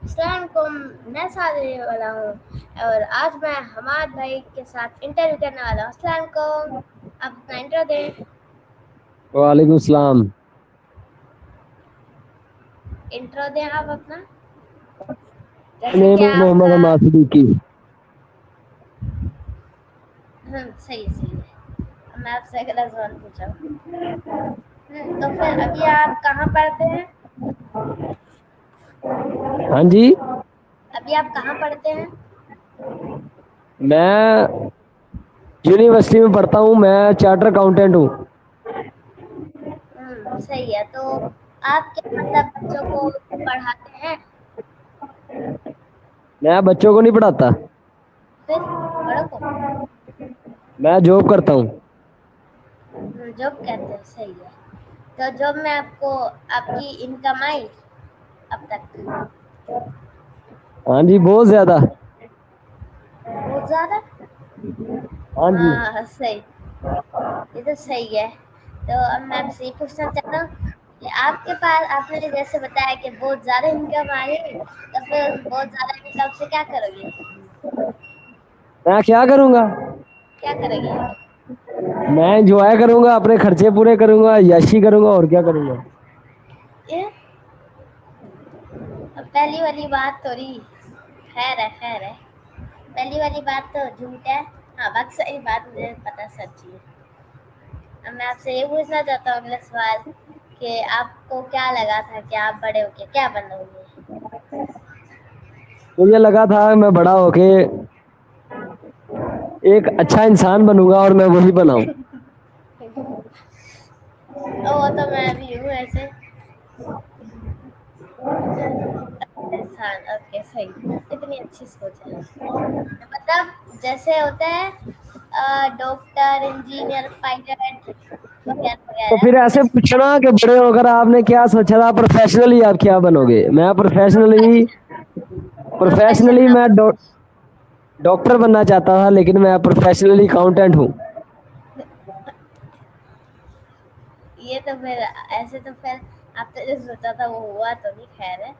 अस्सलामुअलैकुम। मैं सादे वाला हूँ और आज मैं हमाद भाई के साथ इंटरव्यू करने वाला हूँ। अस्सलामुअलैकुम, आप अपना इंट्रो दें। वालेकुम सलाम। इंट्रो दें आप अपना, जैसे कि नेम इज मोहम्मद आपका। अमाद सिद्दीकी। सही है, सही है। अब मैं आपसे अगला सवाल पूछ रहा हूँ। तो फिर अभी आप कहाँ पढ़ते हैं? हाँ जी। अभी आप कहाँ पढ़ते हैं? मैं यूनिवर्सिटी में पढ़ता हूँ। मैं चार्टर अकाउंटेंट हूँ। सही है। तो आप क्या मतलब बच्चों को पढ़ाते हैं? मैं बच्चों को नहीं पढ़ाता। फिर बड़ों को? मैं जॉब करता हूँ। जॉब कहते हैं, सही है। तो जॉब में आपको आपकी इनकम आई अब तक? हाँ जी, बहुत ज्यादा। बहुत ज़्यादा? हाँ जी। हाँ, सही। ये तो सही है। तो अब मैं आपसे ये पूछना चाहता हूँ कि आपके पास, आपने जैसे बताया कि बहुत ज़्यादा इनकम आ रही, तो फिर उस बहुत ज़्यादा इनकम से क्या करोगे? मैं क्या करूँगा? क्या करोगे? मैं एंजॉय करूँगा, अपने खर्चे पूरे करूँगा, यशी करूँगा, और क्या करूँगा। ये अब पहली वाली बात थोड़ी, खैर है, खैर है। पहली वाली बात तो झूठ है। हाँ, बाकी सारी बात मुझे पता सच्ची है। अब मैं आपसे ये पूछना चाहता हूँ अगला सवाल कि आपको क्या लगा था कि आप बड़े होके क्या बनोगे? मुझे लगा था मैं बड़ा होके एक अच्छा इंसान बनूंगा, और मैं वही बनाऊं। वो तो मैं भी हूँ ऐसे इंसान। ओके, सही। इतनी अच्छी सोच है। मतलब जैसे होता है डॉक्टर, इंजीनियर, पायलट वगैरह तो वगैरह, फिर ऐसे वैसे पूछना कि बड़े होकर आपने क्या सोचा था, प्रोफेशनली आप क्या बनोगे। मैं प्रोफेशनली प्रोफेशन प्रोफेशनली आप। मैं डॉक्टर बनना चाहता था, लेकिन मैं प्रोफेशनली अकाउंटेंट हूँ। ये तो फिर ऐसे तो फिर आपने जो सोचा था वो हुआ तो नहीं, खैर है।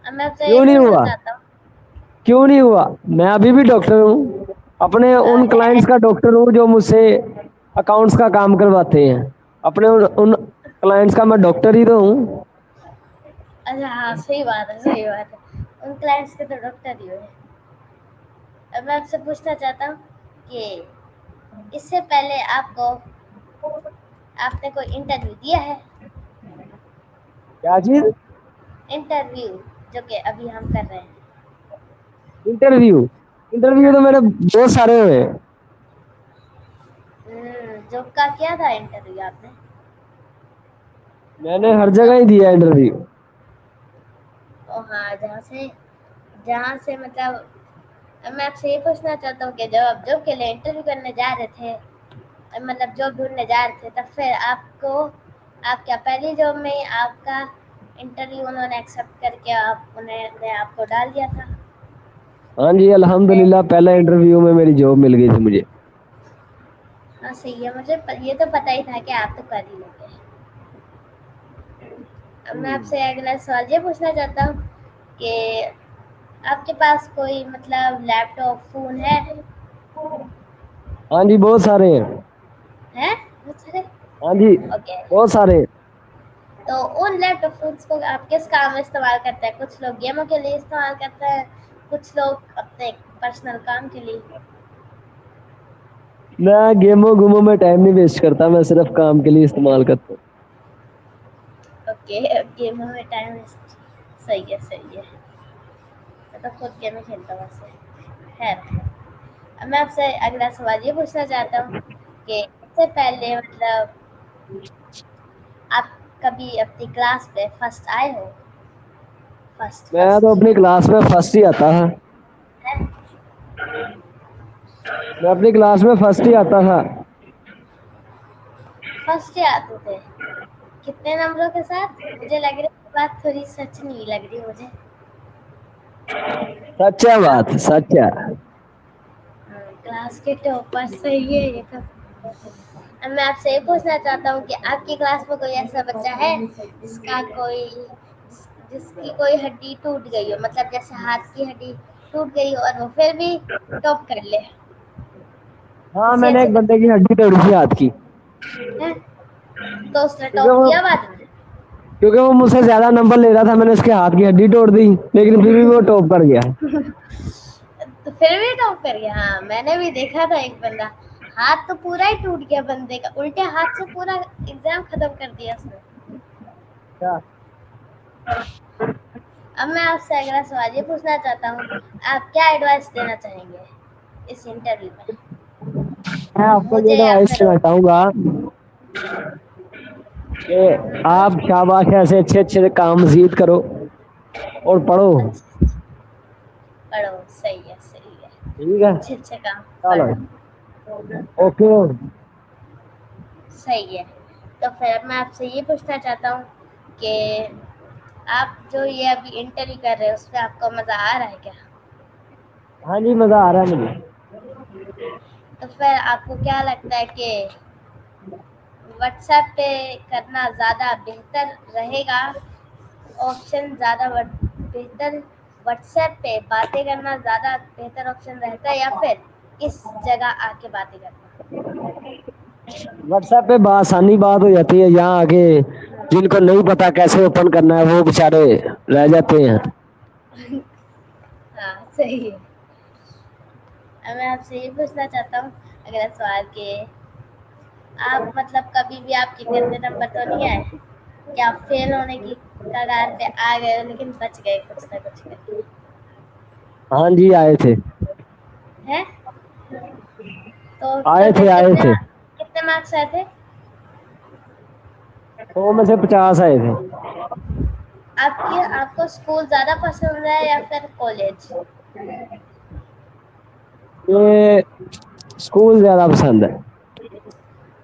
अब मैं आपसे ये क्यों नहीं पूछना हुआ? चाहता हूँ। क्यों नहीं हुआ? मैं अभी भी डॉक्टर हूँ। अपने उन है। क्लाइंट्स का डॉक्टर हूँ जो मुझसे अकाउंट्स का काम करवाते हैं। अपने उन क्लाइंट्स का मैं डॉक्टर ही तो हूँ। अच्छा, हाँ, सही बात है, सही बात है। उन क्लाइंट्स के तो डॉक्टर ही हो। अब मैं आपसे पूछना चाहता हूँ कि इससे पहले आपको, आपने कोई इंटरव्यू दिया है? क्या चीज? इंटरव्यू जो कि अभी हम कर रहे हैं। इंटरव्यू? इंटरव्यू हाँ। तो मेरे बहुत सारे हुए हैं। जॉब का किया था इंटरव्यू आपने? मैंने हर जगह जॉब। ही दिया इंटरव्यू। ओ हाँ, जहाँ से मतलब, अब मैं आपसे ये पूछना चाहता हूँ कि जब आप जॉब के लिए इंटरव्यू करने जा रहे थे, मतलब जॉब ढूंढने जा रहे थे, तब फिर आपको, आप क्या पहली जॉब में ही आपका इंटरव्यू उन्होंने एक्सेप्ट करके आप उन्होंने आपको डाल दिया था? हाँ जी, अल्हम्दुलिल्लाह पहला इंटरव्यू में मेरी जॉब मिल गई थी मुझे। हाँ, सही है। मुझे ये तो पता ही था कि आप तो कर ही लोगे। अब मैं आपसे अगला सवाल ये पूछना चाहता हूँ कि आपके पास कोई मतलब लैपटॉप, फ़ोन है? हाँ जी, बहुत सारे हैं। हैं? बहुत सारे? हाँ जी, ओके। बहुत सारे हैं। तो उन लैपटॉप फ़ोन्स को आप किस काम में इस्तेमाल करते हैं? कुछ लोग गेमों के लिए इस्तेमाल करते हैं, कुछ लोग अपने पर्सनल काम के लिए। मैं गेमों गुमों में टाइम नहीं वेस्ट करता, मैं सिर्फ काम के लिए इस्तेमाल करता हूँ। ओके, गेमों में टाइम वेस्ट। सही है, सही है। मैं तो खुद गेम ही खेलता हूँ वैसे। खैर, अब मैं आपसे अगला सवाल ये पूछना चाहता हूँ कि इससे पहले मतलब आप कभी अपनी क्लास में फर्स्ट आए हो? फर्स्ट, मैं तो फर्स्ट अपनी क्लास में फर्स्ट ही आता था। है। मैं अपनी क्लास में फर्स्ट ही आता था। फर्स्ट ही आते थे? कितने नंबरों के साथ? मुझे लग रही है ये बात थोड़ी सच नहीं लग रही मुझे। सच है, आप बात सच है। क्लास के टॉपर, सही है ये तो। अब मैं आपसे ये पूछना चाहता हूँ कि आपकी क्लास में कोई ऐसा बच्चा है जिसका कोई, जिसकी कोई हड्डी टूट गई हो, मतलब जैसे हाथ की हड्डी टूट गई हो और वो फिर भी टॉप कर ले। हाँ, किसी मैंने ऐसे एक बंदे बंदे की हड्डी तोड़ी थी हाथ की, हैं, तो उसने क्योंकि टॉप वो किया बाद में। क्योंकि वो मुझसे ज्यादा नंबर ले रहा था। मैंने उसके हाथ की हड्डी तोड़ दी, लेकिन फिर भी वो टॉप कर गया। तो फिर भी टॉप कर गया। हाँ, मैंने भी देखा था एक बंदा, हाथ तो पूरा ही टूट गया बंदे का, उल्टे हाथ से पूरा एग्जाम खत्म कर दिया उसने। क्या? अब मैं आपसे अगला सवाल ये पूछना चाहता हूँ, आप क्या एडवाइस देना चाहेंगे इस इंटरव्यू में, मैं आपको ये मुझे या एडवाइस फिर। देना चाहूंगा कि आप शाबाश ऐसे अच्छे अच्छे काम मजीद करो और पढ़ो। अच्छा, पढ़ो, सही है सही है, ठीक है, अच्छे अच्छे काम चलो, पढ़ो, ओके। सही है। तो फिर मैं आपसे ये पूछना चाहता हूँ कि आप जो ये अभी इंटरव्यू कर रहे हो उसमें आपको मज़ा आ रहा है क्या? हाँ जी, मजा आ रहा है मुझे। तो फिर आपको क्या लगता है कि व्हाट्सएप पे करना ज़्यादा बेहतर रहेगा, ऑप्शन ज़्यादा बेहतर, व्हाट्सएप पे बातें करना ज़्यादा बेहतर ऑप्शन रहता है, या फिर इस जगह आके बातें करना? व्हाट्सएप पे आसानी बात हो जाती है, यहाँ आके जिनको नहीं पता कैसे ओपन करना है वो बेचारे रह जाते हैं। हाँ, सही है। अब मैं आपसे ये पूछना चाहता हूँ अगला सवाल कि आप मतलब कभी भी आपके गंदे नंबर तो नहीं आए कि आप फेल होने की कगार पे आ गए हो लेकिन बच गए कुछ ना कुछ करके? हाँ जी, आए थे, हैं? तो आए थे, टोटल आए थे। कितने मार्क्स आए थे? 100 में से 50 आए थे। आपको स्कूल ज्यादा पसंद है या फिर कॉलेज? ये स्कूल ज्यादा पसंद है,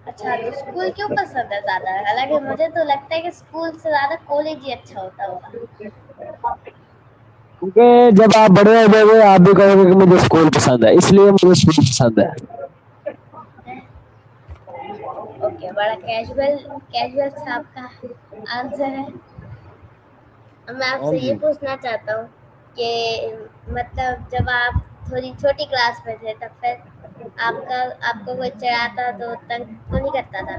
अच्छा, तो स्कूल क्यों पसंद है ज्यादा? हालांकि मुझे तो लगता है कि स्कूल से ज्यादा कॉलेज ही अच्छा होता होगा। क्योंकि जब आप बड़े हो जाओगे आप भी कहोगे कि मुझे स्कूल पसंद है, इसलिए मुझे स्कूल पसंद है। ओके, बड़ा कैजुअल कैजुअल सा आपका आंसर है। अब मैं हाँ आपसे ये जी। पूछना चाहता हूँ कि मतलब जब आप थोड़ी छोटी क्लास में थे तब फिर आपका आपको कोई चिढ़ाता तो तंग तो नहीं करता था?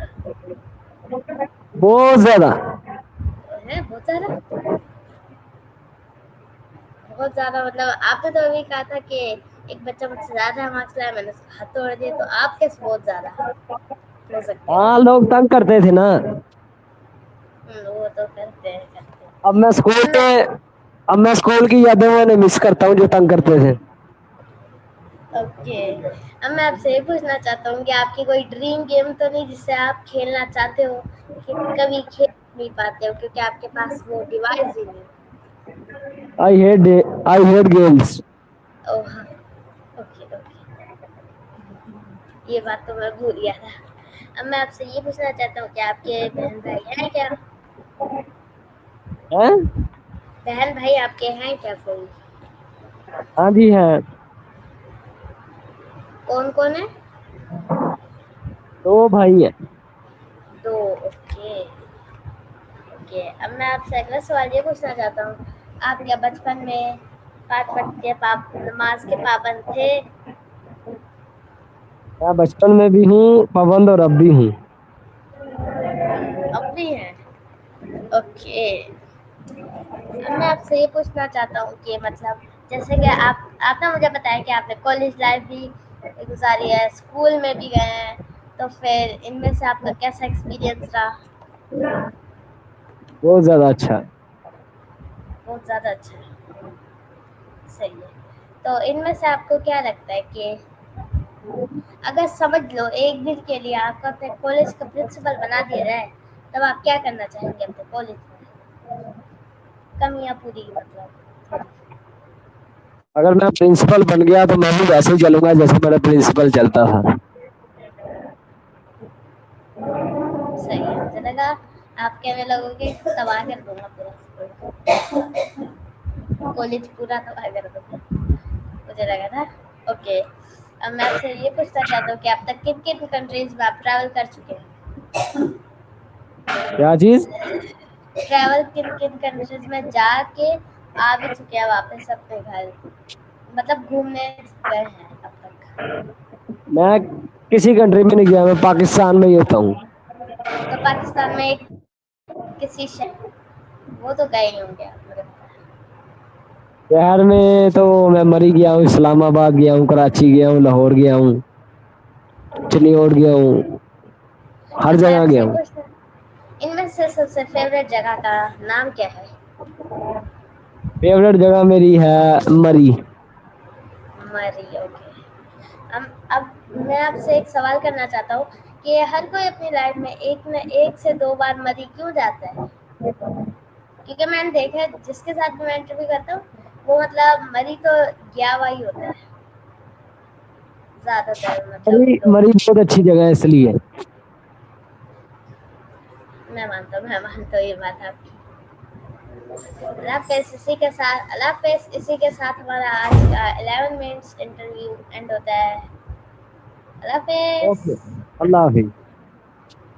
बहुत ज्यादा। है बहुत ज्यादा, बहुत ज्यादा, मतलब आपने तो अभी कहा था कि एक बच्चा मुझसे ज्यादा मार्क्स लाया, मैंने उसका हाथ तोड़ दिया, तो आप कैसे बहुत ज्यादा हो सकते हो? हाँ, लोग तंग करते थे ना। वो तो करते हैं करते हैं। अब मैं स्कूल अब मैं में अब मैं स्कूल की यादें मैंने मिस करता हूँ जो तंग करते थे। ओके, अब मैं आपसे ये पूछना चाहता हूँ कि आपकी कोई ड्रीम गेम तो नहीं जिससे आप खेलना चाहते हो कि कभी खेल नहीं पाते हो क्योंकि आपके पास वो डिवाइस ही नहीं? I hate games. ओह हाँ, ओके ओके, ये बात तो मैं भूल गया था। अब मैं आपसे ये पूछना चाहता हूँ कि आपके बहन भाई हैं क्या? हैं? बहन भाई आपके हैं क्या कोई? हाँ जी, हैं। कौन कौन है? 2 भाई हैं। दो, ओके ओके। अब मैं आपसे अगला सवाल ये पूछना चाहता हूँ, आप क्या बचपन में 5 वक्त के नमाज के पाबंद थे? मैं बचपन में भी हूँ पाबंद और अब भी हूँ। अब भी हैं, ओके। अब मैं आपसे ये पूछना चाहता हूँ कि मतलब जैसे कि आप ना मुझे बताया कि आपने कॉलेज लाइफ भी गुजारी है, स्कूल में भी गए हैं, तो फिर इनमें से आपका कैसा एक्सपीरियंस रहा? बहुत ज्यादा अच्छा है। बहुत ज़्यादा अच्छा है, सही है। तो इनमें से आपको क्या लगता है कि अगर समझ लो एक दिन के लिए आपको अपने कॉलेज का प्रिंसिपल बना दिया जाए, तब आप क्या करना चाहेंगे अपने कॉलेज में? कमियाँ पूरी मतलब। अगर मैं प्रिंसिपल बन गया तो मैं भी वैसे ही चलूंगा जैसे मेरा प्रिंसिपल चलता था। सही है, मुझे लगा आप कहने लगोगे तबाह कर दूंगा पूरा कॉलेज, पूरा तबाह कर दूंगा, मुझे लगा था। ओके, अब मैं आपसे ये पूछना चाहता हूँ कि अब तक किन किन कंट्रीज में आप ट्रैवल कर चुके हैं? क्या चीज? ट्रैवल किन किन कंट्रीज में जाके आ भी चुके हैं वापस अपने घर, मतलब घूमने गए हैं अब तक? मैं किसी कंट्री में नहीं गया, मैं पाकिस्तान में ही होता हूँ। तो पाकिस्तान में किसी शहर, वो तो गए ही होंगे आप, मुझे पता है। शहर में तो मैं मरी गया हूँ, इस्लामाबाद गया हूँ, कराची गया हूँ, लाहौर गया हूँ, चिलियोट गया हूँ, हर अब मैं जगह गया आपसे हूँ। पूछना, इनमें से सबसे फेवरेट जगह का नाम क्या है? फेवरेट जगह मेरी है मरी। मरी, ओके। अब मैं आपसे एक सवाल करना चाहता हूँ कि हर कोई अपनी लाइफ में एक से दो बार मरी क्यों जाता है? क्योंकि मैंने देखा है जिसके साथ भी मैं इंटरव्यू करता हूँ, वो मतलब मरी तो गया हुआ ही होता है ज्यादातर, मतलब मरी लोग। मरी बहुत अच्छी जगह है इसलिए। मैं मानता हूँ ये बात आपकी। अल्लाह हाफिज़। इसी के साथ हमारा आज का 11 मिनट्स इंटरव्यू एंड होता है। अल्लाह हाफिज़। ओके, अल्लाह हाफिज।